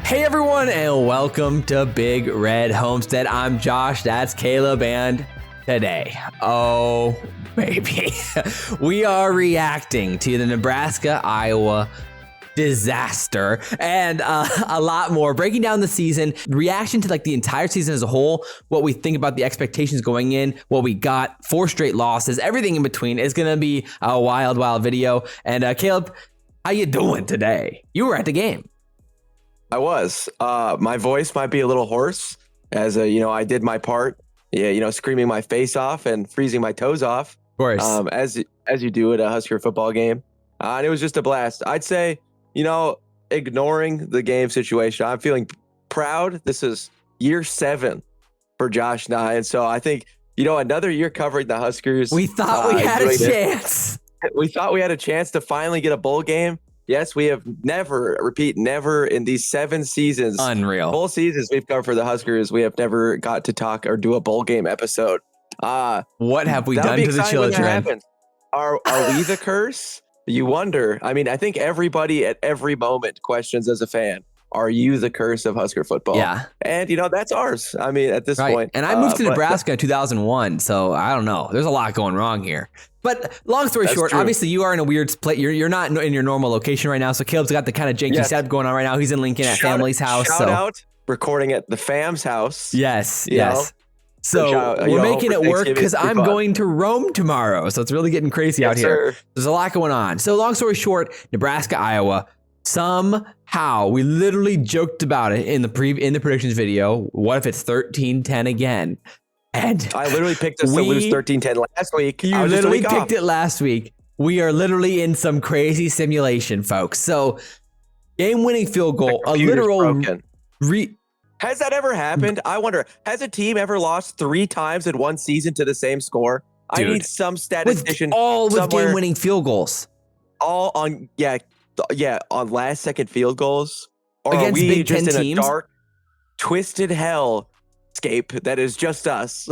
Hey everyone, and welcome to Big Red Homestead. I'm Josh, that's Caleb, and today, oh baby, we are reacting to the Nebraska-Iowa disaster and a lot more, breaking down the season, reaction to like the entire season as a whole, what we think about the expectations going in, what we got, 4 straight losses, everything in between. Is gonna be a wild video. And Caleb, how you doing today? You were at the game. I was. My voice might be a little hoarse as I did my part. Yeah, screaming my face off and freezing my toes off. Of course. As you do at a Husker football game. And it was just a blast. I'd say, ignoring the game situation, I'm feeling proud. This is year 7 for Josh and I. And so I think, another year covering the Huskers. We thought we had a chance. We thought we had a chance to finally get a bowl game. Yes, we have never in these 7 seasons, unreal full seasons we've covered for the Huskers, we have never got to talk or do a bowl game episode. What have we done to the children? Are we the curse? You wonder. I mean, I think everybody at every moment questions as a fan, are you the curse of Husker football? Yeah. And, that's ours. I mean, at this point. And I moved to Nebraska in 2001, so I don't know. There's a lot going wrong here. But long story short, true. Obviously you are in a weird place. You're not in your normal location right now. So Caleb's got the kind of janky setup going on right now. He's in Lincoln at family's house. Shout out, recording at the fam's house. Yes. So we're making it work because I'm going to Rome tomorrow. So it's really getting crazy out here. Sir. There's a lot going on. So long story short, Nebraska-Iowa. Somehow we literally joked about it in the predictions video. What if it's 13-10 again? And I literally picked us to lose 13-10 last week. You literally picked it last week. We are literally in some crazy simulation, folks. So game-winning field goal, a literal Has that ever happened? I wonder, has a team ever lost 3 times in one season to the same score? Dude, I need some statistician. With game-winning field goals. All on, on last-second field goals? Or against are we Big just Ten in teams? A dark, twisted hell scape that is just us?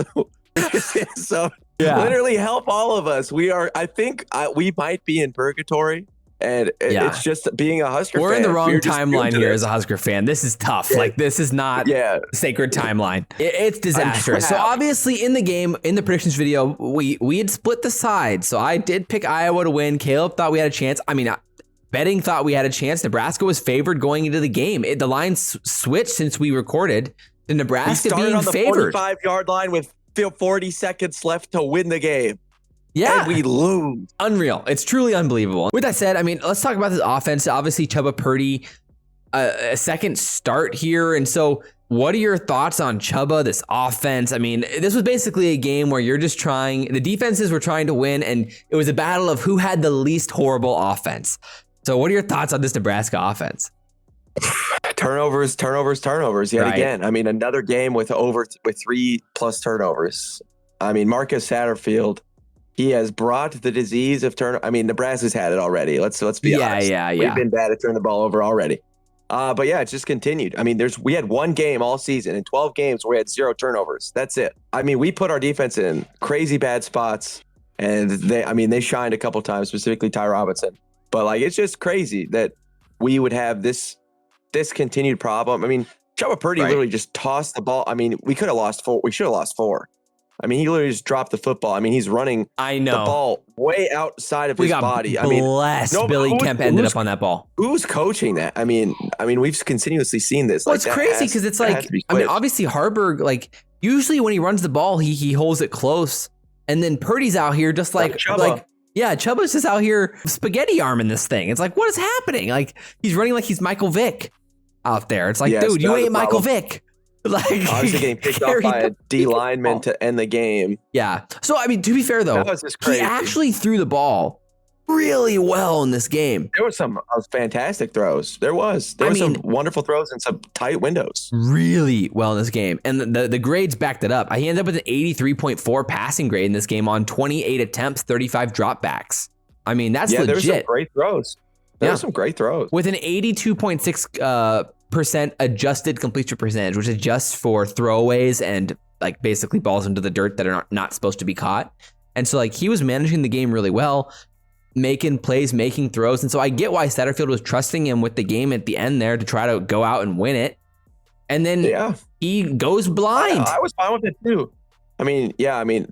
So literally help all of us. I think we might be in purgatory. And it's just being a Husker fan. We're in the wrong timeline here as a Husker fan. This is tough. Like, this is not sacred timeline. It's disastrous. So obviously in the game, in the predictions video, we had split the sides. So I did pick Iowa to win. Caleb thought we had a chance. I mean, betting thought we had a chance. Nebraska was favored going into the game. The line switched since we recorded to Nebraska being on the favored. 45-yard line with 40 seconds left to win the game. Yeah. And we lose. Unreal. It's truly unbelievable. With that said, I mean, let's talk about this offense. Obviously, Chubba Purdy, a second start here. And so what are your thoughts on Chubba, this offense? I mean, this was basically a game where the defenses were trying to win, and it was a battle of who had the least horrible offense. So what are your thoughts on this Nebraska offense? Turnovers yet again. I mean, another game with 3+ turnovers. I mean, Marcus Satterfield, he has brought the disease of turnover. I mean, Nebraska's had it already. Let's be honest. We've been bad at turning the ball over already. But yeah, it's just continued. I mean, we had 1 game all season in 12 games where we had 0 turnovers. That's it. I mean, we put our defense in crazy bad spots, and they shined a couple times, specifically Ty Robinson. But like, it's just crazy that we would have this continued problem. I mean, Chubba Purdy literally just tossed the ball. I mean, we could have lost 4. We should have lost 4. I mean, he literally just dropped the football. I mean, he's running the ball way outside of his body. I mean, Billy Kemp ended up on that ball. Who's coaching that? I mean, we've continuously seen this. Well, it's crazy because it's like, I mean, obviously Harburg, like, usually when he runs the ball, he holds it close, and then Purdy's out here just like Chubba. Chubba's just out here spaghetti arming this thing. It's like, what is happening? Like, he's running like he's Michael Vick out there. It's like, dude, you ain't Michael Vick. Like, obviously getting picked off by a D lineman to end the game. Yeah. So, I mean, to be fair, though, he actually threw the ball really well in this game. There were some fantastic throws. There was some wonderful throws and some tight windows. Really well in this game. And the grades backed it up. He ended up with an 83.4 passing grade in this game on 28 attempts, 35 dropbacks. I mean, that's legit. There were some great throws. There were some great throws. With an 82.6% adjusted completion percentage, which adjusts for throwaways and like basically balls into the dirt that are not supposed to be caught. And so like he was managing the game really well. making plays, making throws. And so I get why Satterfield was trusting him with the game at the end there to try to go out and win it. And then he goes blind. I was fine with it too. I mean,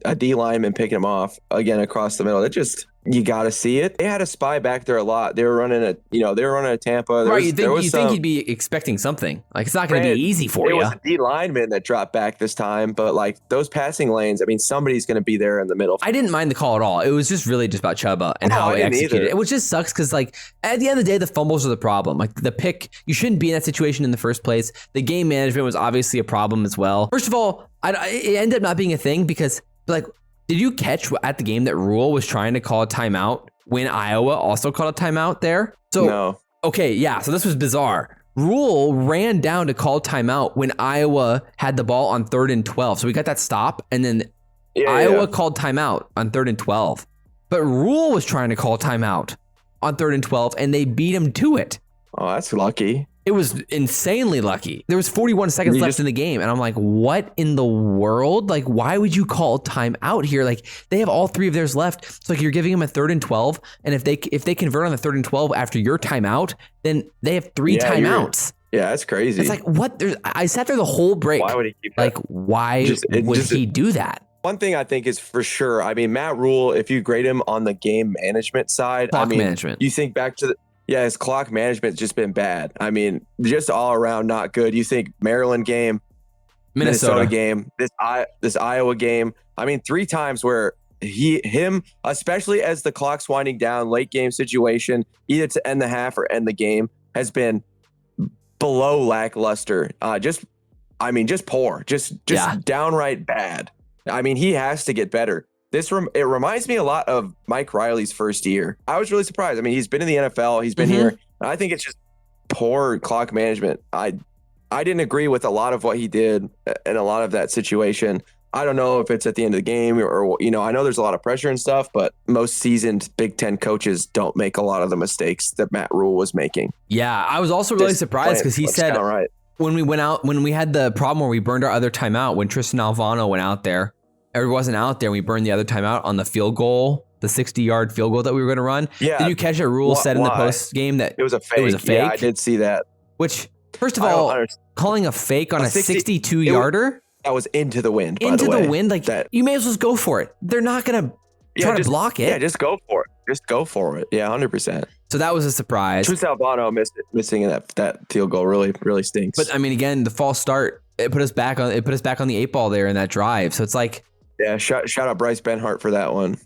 a D lineman picking him off again across the middle. It just, you got to see it. They had a spy back there a lot. They were running a Tampa. Right, you think he'd be expecting something. Like, it's not going to be easy for you. It was a D lineman that dropped back this time, but like those passing lanes, I mean, somebody's going to be there in the middle. I didn't mind the call at all. It was just really just about Chuba and how he executed it, which just sucks because, like, at the end of the day, the fumbles are the problem. Like, the pick, you shouldn't be in that situation in the first place. The game management was obviously a problem as well. First of all, it ended up not being a thing because, like, did you catch at the game that Rhule was trying to call a timeout when Iowa also called a timeout there? So, no. Okay, yeah, so this was bizarre. Rhule ran down to call timeout when Iowa had the ball on 3rd and 12. So we got that stop, and then Iowa called timeout on 3rd and 12. But Rhule was trying to call timeout on 3rd and 12, and they beat him to it. Oh, that's lucky. It was insanely lucky. There was 41 seconds left in the game, and I'm like, what in the world? Like, why would you call timeout here? Like, they have all 3 of theirs left. So, like, you're giving them a 3rd and 12, and if they convert on the 3rd and 12 after your timeout, then they have 3 timeouts. Yeah, that's crazy. It's like, what? I sat there the whole break. Why would he keep that? Like, why would he do that? One thing I think is for sure, I mean, Matt Rhule, if you grade him on the game management side, management. You think back to his clock management's just been bad. I mean, just all around not good. You think Maryland game, Minnesota game, this Iowa game. I mean, 3 times where him, especially as the clock's winding down, late game situation, either to end the half or end the game, has been below lackluster. Just poor, just downright bad. I mean, he has to get better. It reminds me a lot of Mike Riley's first year. I was really surprised. I mean, he's been in the NFL, he's been here. And I think it's just poor clock management. I didn't agree with a lot of what he did in a lot of that situation. I don't know if it's at the end of the game or I know there's a lot of pressure and stuff, but most seasoned Big Ten coaches don't make a lot of the mistakes that Matt Rhule was making. Yeah, I was also really surprised because he said when we had the problem where we burned our other timeout, when Tristan Alvano went out there, or wasn't out there, we burned the other timeout on the field goal, the 60-yard field goal that we were going to run. Yeah. Did you catch that Rhule said in the post game that it was a fake? Yeah, I did see that. Which, first of all, calling a fake on a 62-yarder? That was into the wind, Into the wind? Like, you may as well just go for it. They're not going to try to block it. Yeah, just go for it. Just go for it. Yeah, 100%. So that was a surprise. Tristan Alvano missing that field goal really, really stinks. But, I mean, again, the false start, it put us back on the 8 ball there in that drive. So it's like, yeah, shout out Bryce Benhart for that one.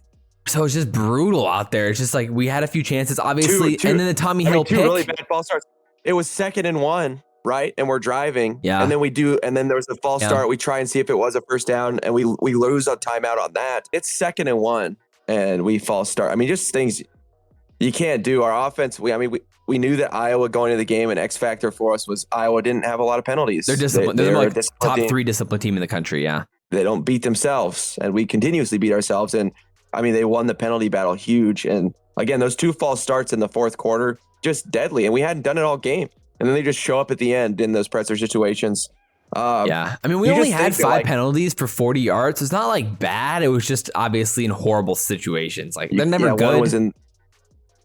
So it's just brutal out there. It's just like we had a few chances, obviously, and then the Tommy Hill pick. 2 really bad false starts. It was 2nd and 1, right? And we're driving. Yeah. And then there was a false start. We try and see if it was a first down, and we lose a timeout on that. It's 2nd and 1, and we false start. I mean, just things you can't do. Our offense. We knew that Iowa going into the game, an X factor for us was Iowa didn't have a lot of penalties. They're disciplined. They're like top 3 disciplined team in the country. Yeah. They don't beat themselves, and we continuously beat ourselves. And I mean, they won the penalty battle huge. And again, those 2 false starts in the 4th quarter, just deadly. And we hadn't done it all game. And then they just show up at the end in those presser situations. Yeah. I mean, we only had 5 penalties for 40 yards. It's not like bad. It was just obviously in horrible situations. Like, they're never good. One was in,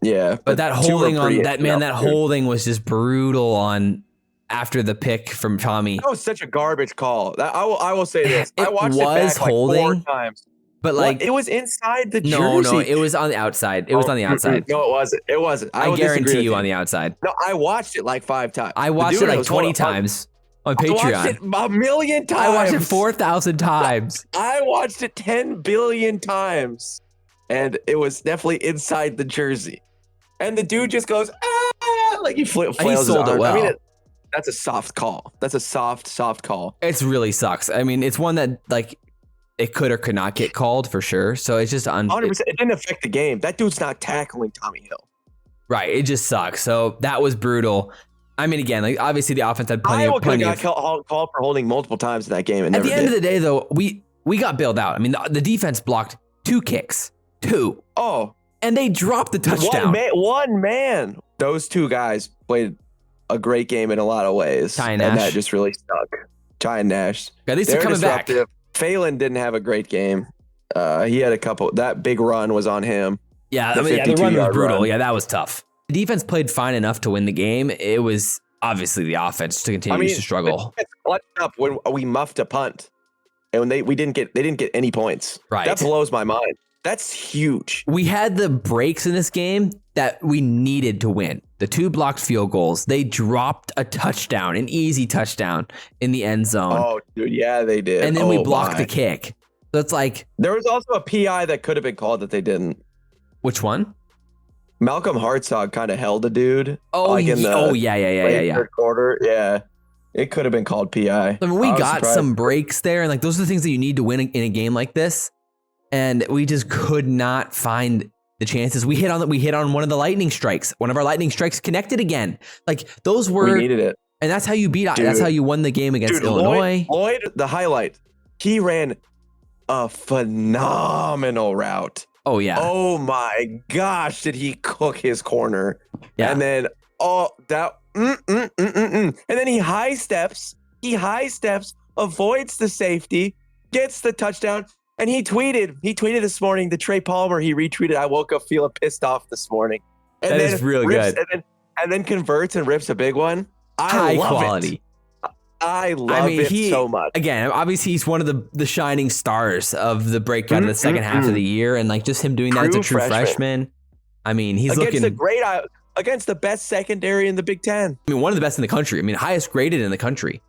but that holding on that holding was just brutal on after the pick from Tommy. That was such a garbage call. I will say this. I watched it back holding, like 4 times. But like, it was inside the jersey. No, it was on the outside. It was on the outside. No, it wasn't. It wasn't. I guarantee you on the outside. No, I watched it like 5 times. I watched it like 20 times on Patreon. I watched it a million times. I watched it 4,000 times. I watched it 10 billion times. And it was definitely inside the jersey. And the dude just goes, like he flails his arms. Well. I mean, that's a soft call. That's a soft call. It's really sucks. I mean, it's one that like it could or could not get called for sure. So it's just 100%. It didn't affect the game. That dude's not tackling Tommy Hill. Right. It just sucks. So that was brutal. I mean, again, like obviously the offense had plenty of called for holding multiple times in that game. And at the end of the day, though, we got bailed out. I mean, the defense blocked 2 kicks. 2. Oh. And they dropped the touchdown. One man. Those 2 guys played a great game in a lot of ways. Ty and Nash. That just really stuck. Ty and Nash. At least they're coming back. Phelan didn't have a great game. He had a couple. That big run was on him. Yeah, The I mean, yeah, the run was 52-yard brutal. run. Yeah, that was tough. The defense played fine enough to win the game. It was obviously the offense to continue to struggle. It's clutched up when we muffed a punt, and when they didn't get any points. Right. That blows my mind. That's huge. We had the breaks in this game that we needed to win. The 2 blocked field goals. They dropped a touchdown, an easy touchdown in the end zone. Oh, dude, yeah, they did. And then we blocked the kick. So it's like, there was also a PI that could have been called that they didn't. which one? Malcolm Hartzog kind of held a dude. Oh, like in the yeah. third quarter. Yeah, it could have been called PI. I mean, we got some breaks there, and like those are the things that you need to win in a game like this. And we just could not find the chances. We hit on one of the lightning strikes. One of our lightning strikes connected again. Like those were. We needed it, and that's how you beat. Dude, that's how you won the game against Illinois. Lloyd, the highlight. He ran a phenomenal route. Oh yeah. Oh my gosh, did he cook his corner? Yeah. And then and then he high steps, avoids the safety, gets the touchdown, and he tweeted this morning, the Trey Palmer, he retweeted, "I woke up feeling pissed off this morning." And that is real good. And then converts and rips a big one. High quality. I love it so much. Again, obviously he's one of the shining stars of the breakout of the second half of the year, and like just him doing that as a true freshman. I mean, he's looking against the best secondary in the Big Ten. I mean, one of the best in the country. I mean, highest graded in the country.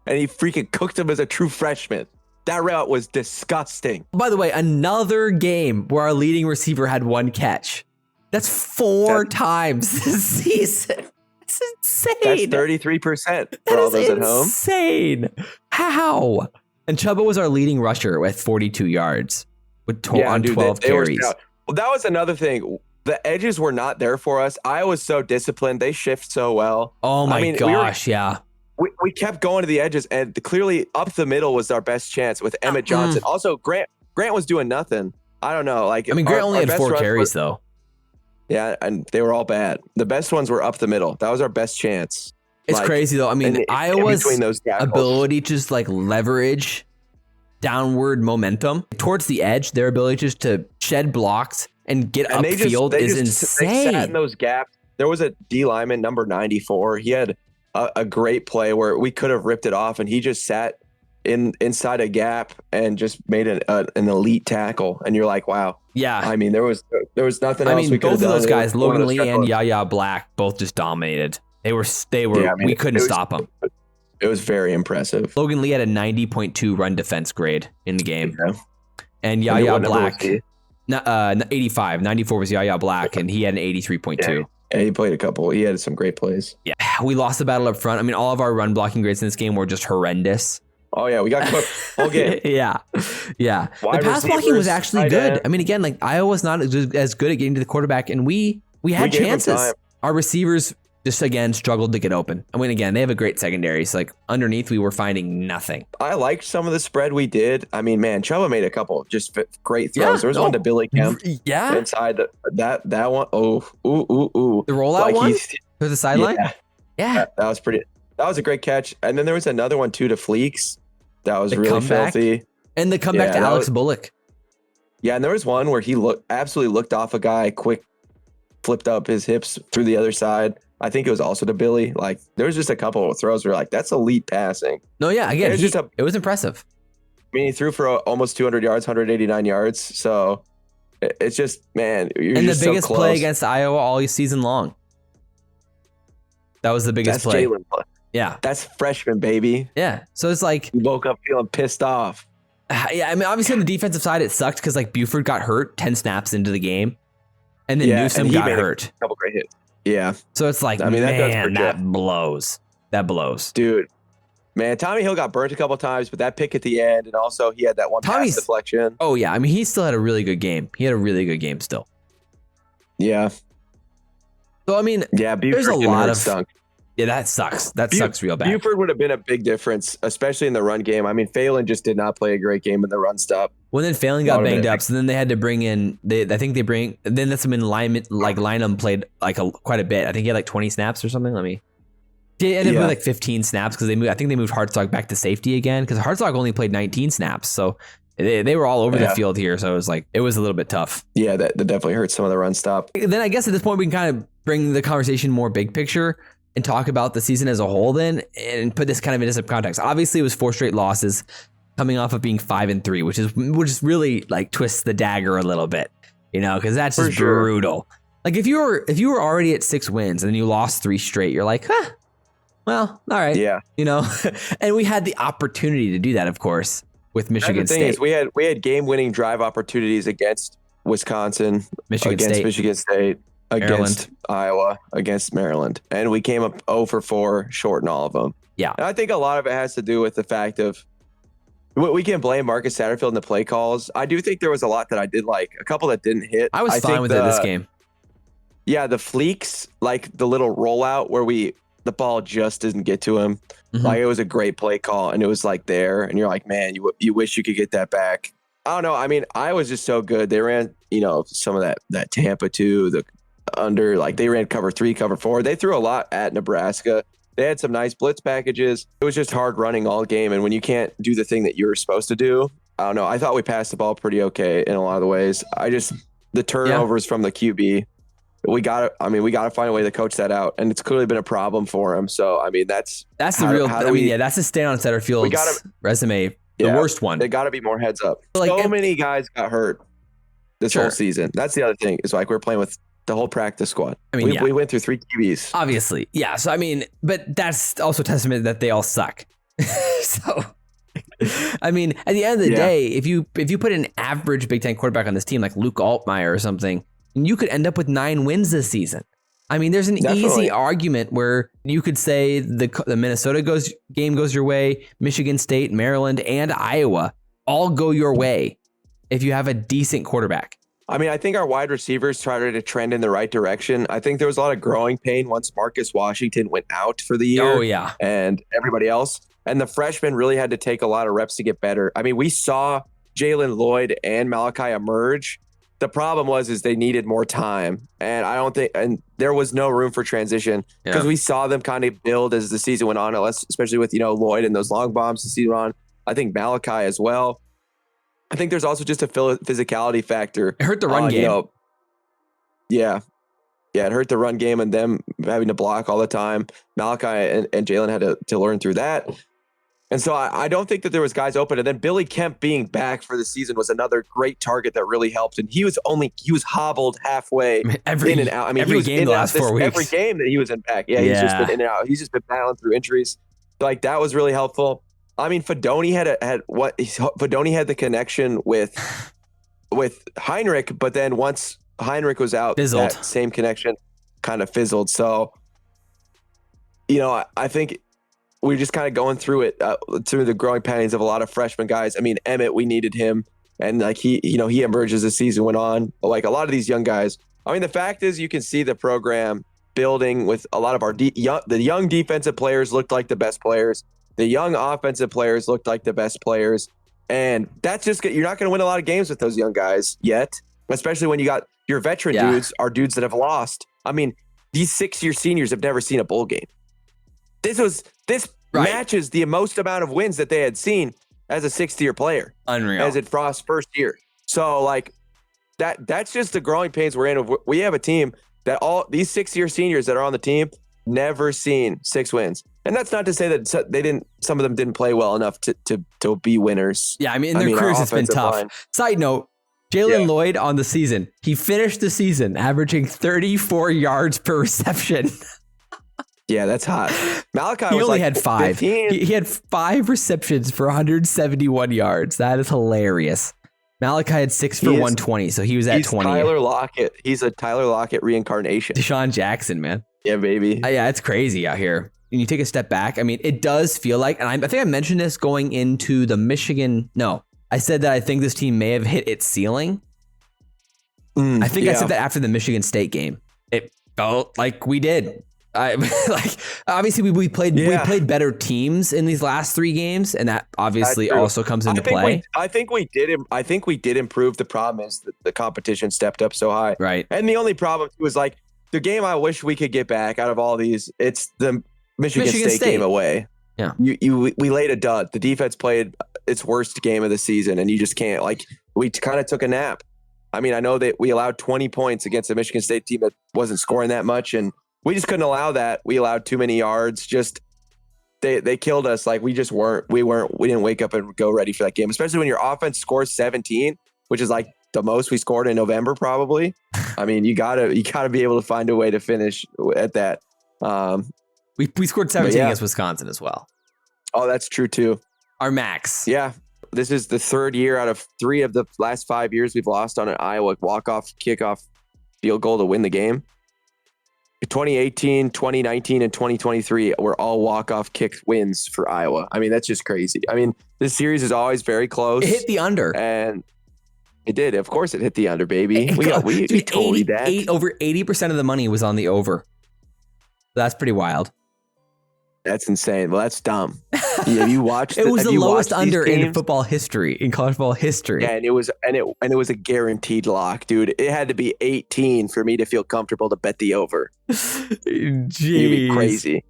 And he freaking cooked him as a true freshman. That route was disgusting. By the way, another game where our leading receiver had 1 catch. That's 4 times this season. That's insane. That's 33% for all those at home. Insane. How? And Chubba was our leading rusher with 42 yards on 12 carries. Well, that was another thing. The edges were not there for us. I was so disciplined. They shift so well. Oh my gosh, yeah. We kept going to the edges, and clearly up the middle was our best chance with Emmett Johnson. Also, Grant was doing nothing. I don't know. Grant only had 4 carries though. Yeah, and they were all bad. The best ones were up the middle. That was our best chance. It's crazy though. I mean, Iowa's ability to just leverage downward momentum towards the edge, their ability just to shed blocks and get upfield is insane. They sat in those gaps. There was a D lineman, number 94. He had a great play where we could have ripped it off, and he just sat inside a gap and just made an elite tackle. And you're like, wow. Yeah. I mean, there was nothing else we could have done. Both of those guys, Logan Lee and Yaya Black, both just dominated. They were. We couldn't stop them. It was very impressive. Logan Lee had a 90.2 run defense grade in the game. Yeah. And Yaya Black, 85. 94 was Yaya Black, and he had an 83.2. Yeah, he played a couple. He had some great plays. Yeah, we lost the battle up front. I mean, all of our run blocking grades in this game were just horrendous. Oh, yeah, we got cooked all game. Yeah. The pass blocking was actually good. I mean, again, Iowa's not as good at getting to the quarterback, and we had chances. Our receivers just, again, struggled to get open. I mean, again, they have a great secondary. So, underneath, we were finding nothing. I liked some of the spread we did. I mean, man, Chubba made a couple just great throws. There was one to Billy Kemp. Yeah. Inside that one. Oh, ooh. The rollout one? To the sideline? Yeah. That was pretty. That was a great catch. And then there was another one, too, to Fleeks. That was really filthy. And the comeback to Alex Bullock. Yeah, and there was one where he absolutely looked off a guy, quick flipped up his hips through the other side. I think it was also to Billy. There was just a couple of throws where that's elite passing. No, yeah, again, it was impressive. I mean, he threw for almost 200 yards, 189 yards. So it's just, man, you're and just the biggest so play against Iowa all season long. That was the biggest play. Jalen play. Yeah. That's freshman, baby. Yeah. So it's you woke up feeling pissed off. Yeah. I mean, obviously on the defensive side, it sucked because Buford got hurt 10 snaps into the game. And then Newsome got hurt. A couple great hits. Yeah. So it's that blows. That blows. Dude. Man, Tommy Hill got burnt a couple times, but that pick at the end, and also he had that one pass deflection. Oh, yeah. I mean, he still had a really good game. He had a really good game still. Yeah. So, I mean, there's a lot of... stunk. Yeah, that sucks. That sucks real bad. Buford would have been a big difference, especially in the run game. I mean, Phelan just did not play a great game in the run stop. Well, then Phelan got banged up, so then they had to bring in. Then that's when Lynham played quite a bit. I think he had 20 snaps or something. He ended up with 15 snaps because I think they moved Hartzog back to safety again because Hartzog only played 19 snaps. So They were all over the field here, so it was a little bit tough. Yeah, that definitely hurts some of the run stop. Then I guess at this point we can kind of bring the conversation more big picture and talk about the season as a whole then and put this kind of into some context. Obviously, it was 4 straight losses coming off of being 5-3, which is really like twists the dagger a little bit, because that's just brutal. Like if you were already at 6 wins and then you lost 3 straight, you're like, well, all right. Yeah. And we had the opportunity to do that, of course, with Michigan State. Is we had game-winning drive opportunities against Wisconsin, Michigan State, against Iowa, against Maryland, and we came up 0 for 4 short in all of them. Yeah, and I think a lot of it has to do with the fact of we can blame Marcus Satterfield in the play calls. I do think there was a lot that I did like, a couple that didn't hit. I was fine with it this game. Yeah, the fleeks, like the little rollout where the ball just doesn't get to him. Mm-hmm. Like it was a great play call, and it was like there, and you're like, man, you wish you could get that back. I don't know. I mean, I was just so good. They ran, some of that Tampa too, the under, like they ran cover 3, cover 4. They threw a lot at Nebraska. They had some nice blitz packages. It was just hard running all game, and when you can't do the thing that you're supposed to do, I don't know. I thought we passed the ball pretty okay in a lot of the ways. The turnovers from the QB. We got to find a way to coach that out, and it's clearly been a problem for him. So, I mean, that's that's a stain on Satterfield's resume. The worst one. They got to be more heads up. Many guys got hurt this whole season. That's the other thing. Is like we're playing with the whole practice squad. I mean, we went through 3 QBs. Obviously, yeah. So I mean, but that's also a testament that they all suck. So, I mean, at the end of the day, if you put an average Big Ten quarterback on this team like Luke Altmaier or something, you could end up with 9 wins this season. I mean, there's an easy argument where you could say the Minnesota game goes your way, Michigan State, Maryland, and Iowa all go your way if you have a decent quarterback. I mean, I think our wide receivers started to trend in the right direction. I think there was a lot of growing pain once Marcus Washington went out for the year. Oh, yeah. And everybody else. And the freshmen really had to take a lot of reps to get better. I mean, we saw Jalen Lloyd and Malachi emerge. The problem is they needed more time. And I don't think, and there was no room for transition because we saw them kind of build as the season went on, especially with, Lloyd and those long bombs the season on. I think Malachi as well. I think there's also just a physicality factor. It hurt the run game. Yeah, it hurt the run game and them having to block all the time. Malachi and Jalen had to learn through that. And so I don't think that there was guys open. And then Billy Kemp being back for the season was another great target that really helped. And he was hobbled halfway in and out. I mean, every game the last 4 weeks. Every game that he was in back. Yeah, he's just been in and out. He's just been battling through injuries. Like that was really helpful. I mean, Fedoni had the connection with Heinrich, but then once Heinrich was out, fizzled. That same connection kind of fizzled. So, I think we're just kind of going through it, through the growing pains of a lot of freshman guys. I mean, Emmett, we needed him, and like he emerged as the season went on. But like a lot of these young guys, I mean, the fact is you can see the program building with a lot of the young defensive players looked like the best players. The young offensive players looked like the best players. And that's just, you're not going to win a lot of games with those young guys yet, especially when you got your veteran dudes are dudes that have lost. I mean, these 6-year seniors have never seen a bowl game. This matches the most amount of wins that they had seen as a 6th-year player. Unreal. As at Frost's first year. So like that's just the growing pains we're in. We have a team that all these 6-year seniors that are on the team never seen 6 wins. And that's not to say that some of them didn't play well enough to be winners. Yeah, I mean, their careers has been tough. Line. Side note, Jalen Lloyd on the season, he finished the season averaging 34 yards per reception. Yeah, that's hot. Malachi he was only like had 5. He had 5 receptions for 171 yards. That is hilarious. Malachi had 6 for 120, so he was at 20. Tyler Lockett. He's a Tyler Lockett reincarnation. Deshaun Jackson, man. Yeah, baby. Yeah, it's crazy out here. And you take a step back. I mean, it does feel like, and I think I mentioned this going into the Michigan. No, I said that I think this team may have hit its ceiling. I think I said that after the Michigan State game. It felt like we did. Obviously we played better teams in these last 3 games, and that obviously also comes into play. I think we did improve. The problem is that the competition stepped up so high. Right. And the only problem was like the game I wish we could get back out of all these. It's the Michigan State game away. Yeah. We laid a dud. The defense played its worst game of the season, and you just can't. Like, we kind of took a nap. I mean, I know that we allowed 20 points against a Michigan State team that wasn't scoring that much, and we just couldn't allow that. We allowed too many yards. Just they killed us. Like, we didn't wake up and go ready for that game, especially when your offense scores 17, which is like the most we scored in November, probably. I mean, you gotta be able to find a way to finish at that. We scored 17 against Wisconsin as well. Oh, that's true too. Our max. Yeah. This is the third year out of 3 of the last 5 years we've lost on an Iowa walk-off, kickoff, field goal to win the game. 2018, 2019, and 2023 were all walk-off kick wins for Iowa. I mean, that's just crazy. I mean, this series is always very close. It hit the under. And it did. Of course it hit the under, baby. We totally that. Over 80% of the money was on the over. That's pretty wild. That's insane. Well, that's dumb. Yeah, you watched. It was the lowest under in football history, in college football history. Yeah, and it was a guaranteed lock, dude. It had to be 18 for me to feel comfortable to bet the over. Jeez, you'd be crazy.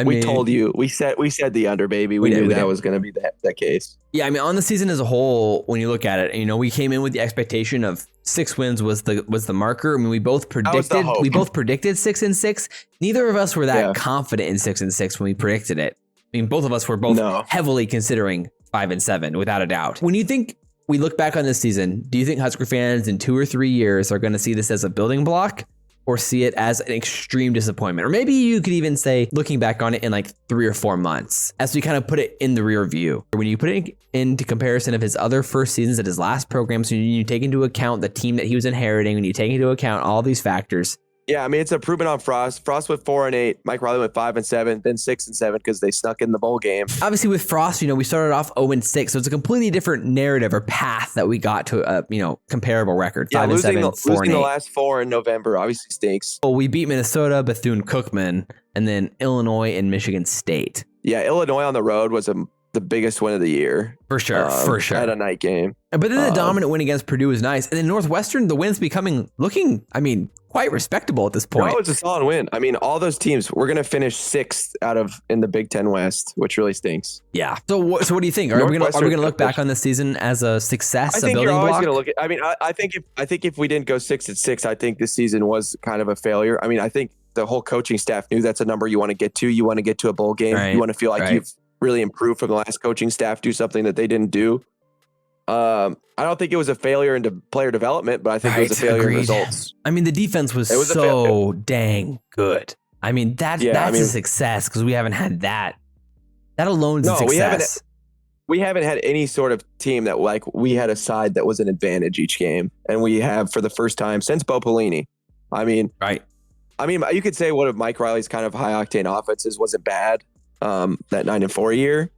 We told you. We said the under, baby. We knew that was going to be that case. Yeah, I mean, on the season as a whole, when you look at it, you know, we came in with the expectation of 6 wins was the marker. I mean, we both predicted 6-6. Neither of us were that confident in 6-6 when we predicted it. I mean, both of us were heavily considering 5-7, without a doubt. When you think we look back on this season, do you think Husker fans in 2 or 3 years are going to see this as a building block, or see it as an extreme disappointment? Or maybe you could even say, looking back on it in like 3 or 4 months, as we kind of put it in the rear view. When you put it into comparison of his other first seasons at his last program, so you take into account the team that he was inheriting, and you take into account all these factors. Yeah, I mean, it's a improvement on Frost. Frost went 4-8. Mike Riley went 5-7, then 6-7 because they snuck in the bowl game. Obviously, with Frost, you know, we started off 0-6, so it's a completely different narrative or path that we got to a comparable record. 5-7, 4-8. Losing the last 4 in November obviously stinks. Well, we beat Minnesota, Bethune-Cookman, and then Illinois and Michigan State. Yeah, Illinois on the road was the biggest win of the year. For sure. At a night game. But then the dominant win against Purdue was nice. And then Northwestern, the win's looking, quite respectable at this point. No, it's a solid win. I mean, all those teams, we're going to finish 6th in the Big Ten West, which really stinks. Yeah. So what do you think? Are we going to look back on this season as a success, a building block? I think you're always going to look at, I think if we didn't go 6-6, I think this season was kind of a failure. I mean, I think the whole coaching staff knew that's a number you want to get to. You want to get to a bowl game. Right. You want to feel like you've really improved from the last coaching staff, do something that they didn't do. I don't think it was a failure into player development, but I think it was a failure in results. I mean, the defense was so dang good. I mean, that's a success because we haven't had that. That alone's a success. We haven't had any sort of team that we had a side that was an advantage each game, and we have for the first time since Bo Pelini. I mean, you could say one of Mike Riley's kind of high octane offenses wasn't bad. That 9-4 year,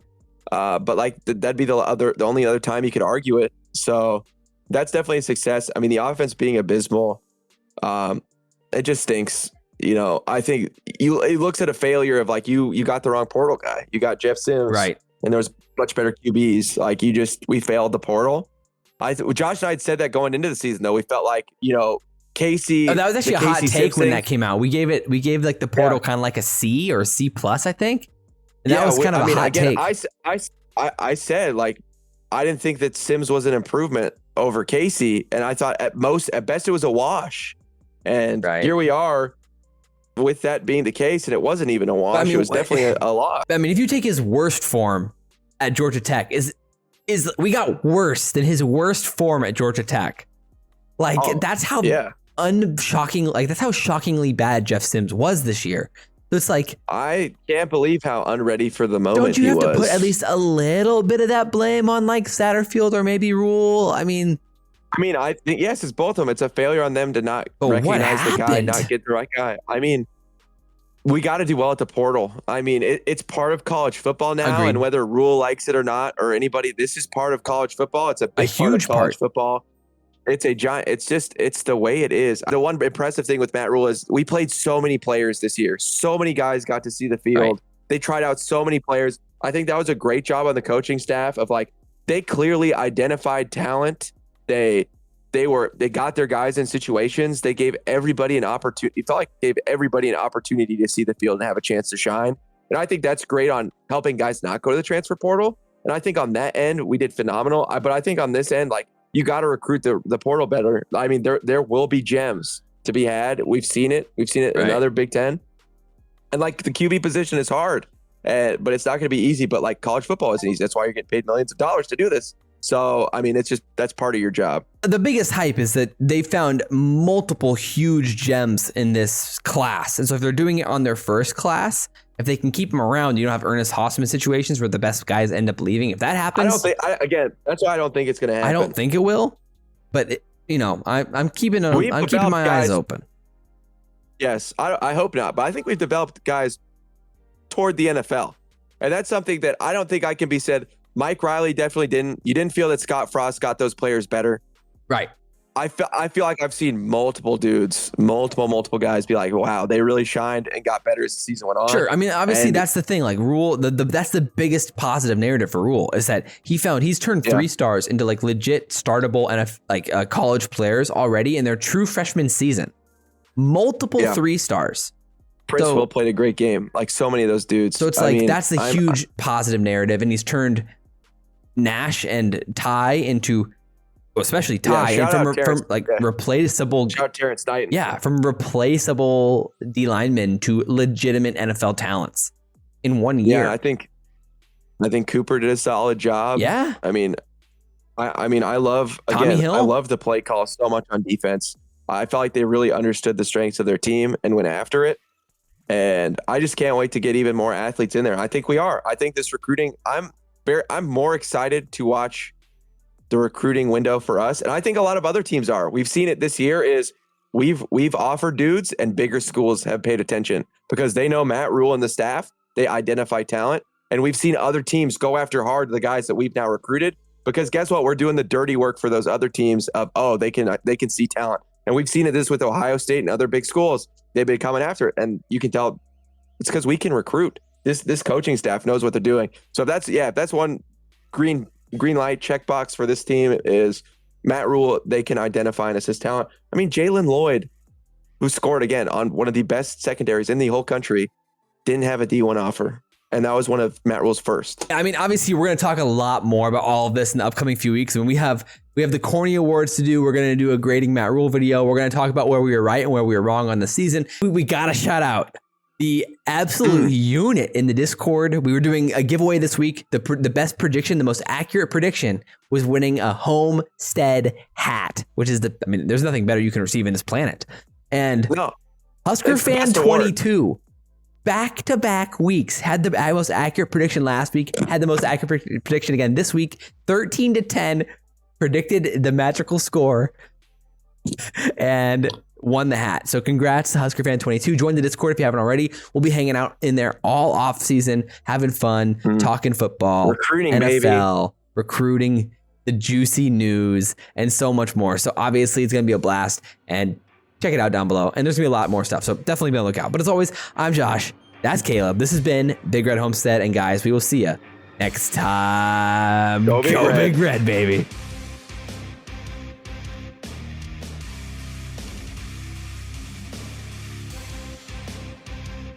but that'd be the only other time you could argue it. So that's definitely a success. I mean, the offense being abysmal, it just stinks. You know, I think it looks at a failure of you got the wrong portal guy. You got Jeff Sims, right? And there was much better QBs. We failed the portal. Josh and I had said that going into the season, though. We felt like, Casey. Oh, that was actually a hot take when that came out. We gave the portal kind of like a C or a C+, I think. And that was kind of a hot take. I said, I didn't think that Sims was an improvement over Casey. And I thought at best it was a wash. And here we are with that being the case. And it wasn't even a wash. It was definitely a loss. I mean, if you take his worst form at Georgia Tech, we got worse than his worst form at Georgia Tech. That's how that's how shockingly bad Jeff Sims was this year. So it's I can't believe how unready for the moment don't you have to put at least a little bit of that blame on Satterfield or maybe Rhule? I mean, I think, yes, it's both of them. It's a failure on them to not recognize the guy, not get the right guy. I mean, we got to do well at the portal. I mean, it's part of college football now. Agreed. And whether Rhule likes it or not, or anybody, this is part of college football. It's a big part of college football. It's a giant. It's the way it is. The one impressive thing with Matt Rhule is we played so many players this year. So many guys got to see the field. Right. They tried out so many players. I think that was a great job on the coaching staff of they clearly identified talent. They got their guys in situations. They gave everybody an opportunity. It felt like they gave everybody an opportunity to see the field and have a chance to shine. And I think that's great on helping guys not go to the transfer portal. And I think on that end, we did phenomenal. But I think on this end, like, you got to recruit the portal better. I mean, there will be gems to be had. We've seen it. We've seen it in other Big Ten. And like the QB position is hard, but it's not going to be easy. But like college football isn't easy. That's why you're getting paid millions of dollars to do this. So, I mean, that's part of your job. The biggest hype is that they found multiple huge gems in this class. And so if they're doing it on their first class, if they can keep them around, you don't have Ernest Hausman situations where the best guys end up leaving. If that happens, that's why I don't think it's going to happen. I don't think it will, but I'm keeping my eyes open. Yes, I hope not, but I think we've developed guys toward the NFL. And that's something that I don't think I can be said. Mike Riley definitely didn't. You didn't feel that Scott Frost got those players better. Right. I feel like I've seen multiple dudes, multiple guys be like, wow, they really shined and got better as the season went on. Sure. I mean, obviously that's the thing. Like Rhule, that's the biggest positive narrative for Rhule is that he's turned 3 stars into like legit startable and college players already in their true freshman season. Multiple 3 stars. Prince Will played a great game. Like so many of those dudes. So it's that's the huge positive narrative. And he's turned Nash and Ty into, especially Ty, and replaceable. Shout out Terrence Knight. Yeah, from replaceable D linemen to legitimate NFL talents in 1 year. Yeah, I think Cooper did a solid job. Yeah, I mean, I love I love the play call so much on defense. I felt like they really understood the strengths of their team and went after it. And I just can't wait to get even more athletes in there. I think we are. I think this recruiting, I'm more excited to watch the recruiting window for us. And I think a lot of other teams are. We've seen it this year is we've offered dudes and bigger schools have paid attention because they know Matt Rhule and the staff, they identify talent. And we've seen other teams go after hard the guys that we've now recruited because guess what? We're doing the dirty work for those other teams of, they can see talent. And we've seen this with Ohio State and other big schools. They've been coming after it. And you can tell it's because we can recruit. This coaching staff knows what they're doing. So if that's one green light checkbox for this team is Matt Rhule. They can identify and assist talent. I mean, Jalen Lloyd, who scored again on one of the best secondaries in the whole country, didn't have a D1 offer. And that was one of Matt Rhule's first. I mean, obviously, we're going to talk a lot more about all of this in the upcoming few weeks. I mean, we have the Corny Awards to do. We're going to do a grading Matt Rhule video. We're going to talk about where we were right and where we were wrong on the season. We got to shout out the absolute unit in the Discord. We were doing a giveaway this week. The best prediction, the most accurate prediction was winning a Homestead hat, which is there's nothing better you can receive in this planet. And Husker Fan 22. Back-to-back weeks had the most accurate prediction last week, had the most accurate prediction again this week, 13-10, predicted the magical score, and won the hat. So congrats to Husker Fan 22. Join the Discord if you haven't already. We'll be hanging out in there all off season, having fun, talking football, recruiting, NFL, recruiting, the juicy news, and so much more. So obviously it's going to be a blast, and check it out down below. And there's going to be a lot more stuff. So definitely be on the lookout. But as always, I'm Josh. That's Caleb. This has been Big Red Homestead. And guys, we will see you next time. Go Big Red, baby.